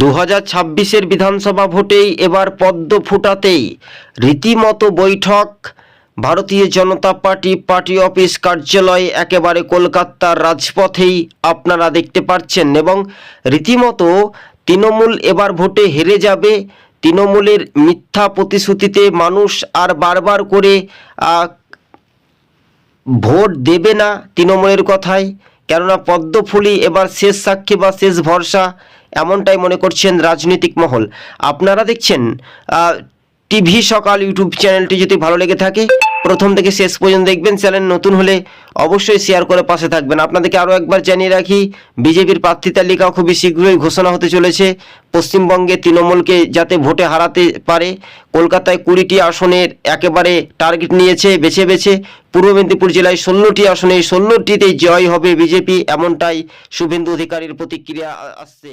2026-এর বিধানসভা ভোটেই এবার পদ্ম ফোটাতেই রীতিমতো বৈঠক। ভারতীয় জনতা পার্টি অফিস কার্যালয় একেবারে কলকাতার রাজপথেই আপনারা দেখতে পাচ্ছেন, এবং রীতিমতো তৃণমূল এবার ভোটে হেরে যাবে। তৃণমূলের মিথ্যা প্রতিশ্রুতিতে মানুষ আর বারবার করে ভোট দেবে না তৃণমূলের কথায়, কেননা পদ্মফুলি এবার শেষ সাক্ষী বা শেষ ভরসা, এমনটাই মনে করছেন রাজনৈতিক মহল। আপনারা দেখছেন টিভি সকাল ইউটিউব চ্যানেলটি। যদি ভালো লেগে থাকে প্রথম থেকে শেষ পর্যন্ত দেখবেন। চ্যানেল নতুন হলে অবশ্যই শেয়ার করে পাশে থাকবেন। আপনাদেরকে আরও একবার জানিয়ে রাখি, বিজেপির প্রার্থী তালিকা খুবই শীঘ্রই ঘোষণা হতে চলেছে। পশ্চিমবঙ্গে তৃণমূলকে যাতে ভোটে হারাতে পারে, কলকাতায় 20টি আসনের একেবারে টার্গেট নিয়েছে বেছে বেছে। পূর্ব মেদিনীপুর জেলায় 16টি আসনে, 16টিতেই জয় হবে বিজেপি, এমনটাই শুভেন্দু অধিকারীর প্রতিক্রিয়া আসছে।